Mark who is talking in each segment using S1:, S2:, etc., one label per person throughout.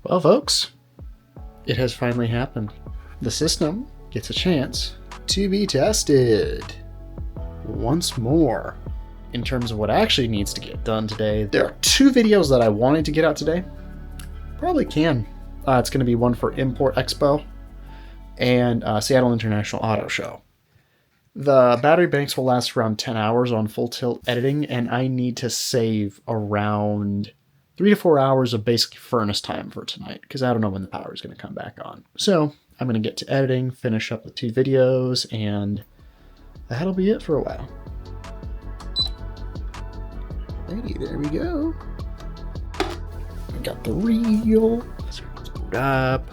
S1: Well, folks, it has finally happened. The system gets a chance to be tested once more. In terms of what actually needs to get done today, there are two videos that I wanted to get out today. Probably can. It's going to be one for Import Expo and Seattle International Auto Show. The battery banks will last around 10 hours on full tilt editing, and I need to save around 3 to 4 hours of basic furnace time for tonight, because I don't know when the power is going to come back on. So I'm going to get to editing, finish up the two videos, and that'll be it for a while. Hey, there we go. We got the reel. So let's boot up.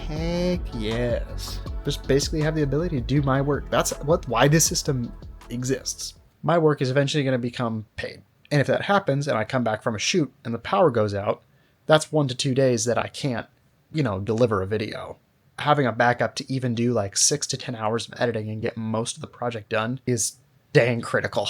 S1: Heck yes. Just basically have the ability to do my work. That's why this system exists. My work is eventually going to become paid. And if that happens and I come back from a shoot and the power goes out, that's 1 to 2 days that I can't, deliver a video. Having a backup to even do like 6 to 10 hours of editing and get most of the project done is dang critical.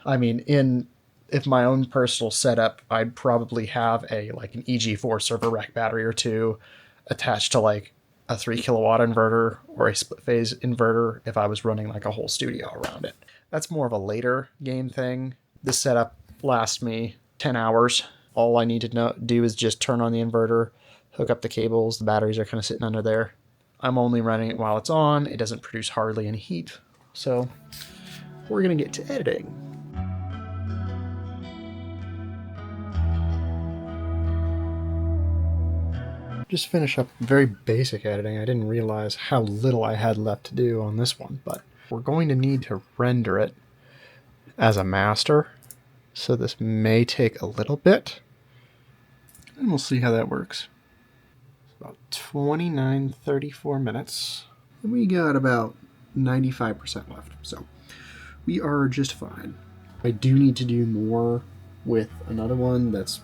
S1: I mean, if my own personal setup, I'd probably have an EG4 server rack battery or two attached to like a 3 kilowatt inverter or a split phase inverter if I was running like a whole studio around it. That's more of a later game thing. This setup lasts me 10 hours. All I need to do is just turn on the inverter, hook up the cables. The batteries are kind of sitting under there. I'm only running it while it's on. It doesn't produce hardly any heat. So we're going to get to editing. Just finish up very basic editing. I didn't realize how little I had left to do on this one, but we're going to need to render it as a master. So this may take a little bit, and we'll see how that works. It's about 34 minutes. And we got about 95% left, so we are just fine. I do need to do more with another one that's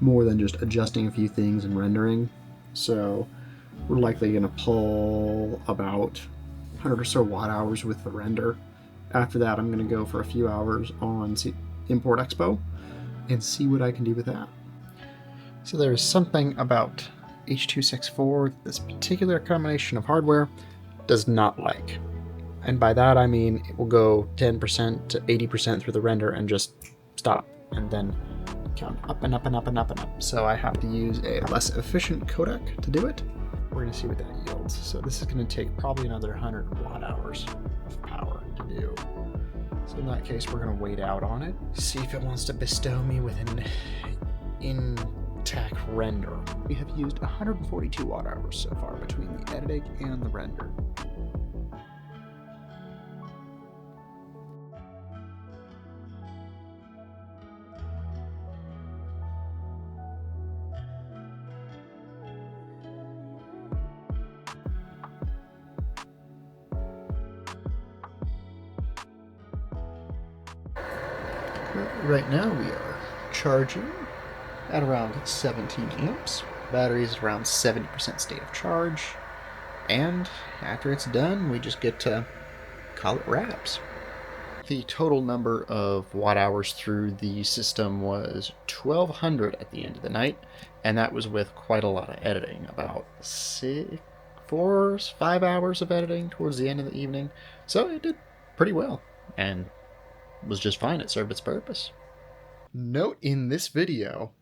S1: more than just adjusting a few things and rendering. So we're likely going to pull about 100 or so watt hours with the render. After that, I'm going to go for a few hours on Import Expo and see what I can do with that. So there's something about H.264 this particular combination of hardware does not like. And by that I mean it will go 10% to 80% through the render and just stop, and then count up and up and up and up and up. So I have to use a less efficient codec to do it. We're going to see what that yields. So this is going to take probably another 100 watt hours of power to do. So in that case, we're going to wait out on it, see if it wants to bestow me with an intact render. We have used 142 watt hours so far between the editing and the render. Right now we are charging at around 17 amps. Battery is around 70% state of charge. And after it's done, we just get to call it wraps. The total number of watt hours through the system was 1,200 at the end of the night. And that was with quite a lot of editing, about 5 hours of editing towards the end of the evening. So it did pretty well. And was just fine. It served its purpose. Note in this video,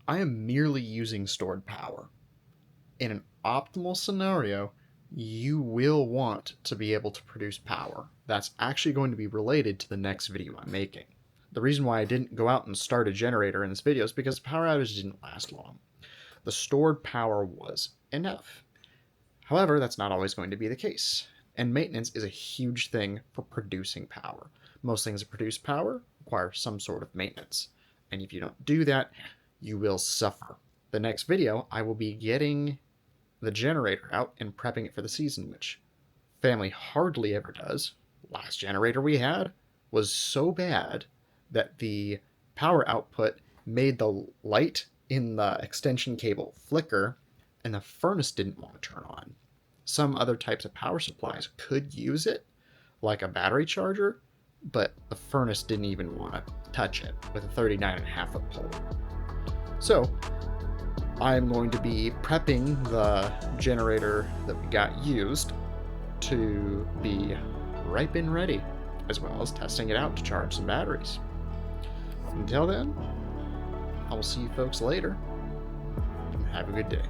S1: I am merely using stored power. In an optimal scenario, you will want to be able to produce power. That's actually going to be related to the next video I'm making. The reason why I didn't go out and start a generator in this video is because the power outage didn't last long. The stored power was enough. However, that's not always going to be the case. And maintenance is a huge thing for producing power. Most things that produce power require some sort of maintenance. And if you don't do that, you will suffer. The next video, I will be getting the generator out and prepping it for the season, which family hardly ever does. Last generator we had was so bad that the power output made the light in the extension cable flicker, and the furnace didn't want to turn on. Some other types of power supplies could use it, like a battery charger, but the furnace didn't even want to touch it with a 39.5 foot pole. So I'm going to be prepping the generator that we got used to be ripe and ready, as well as testing it out to charge some batteries. Until then, I will see you folks later. Have a good day.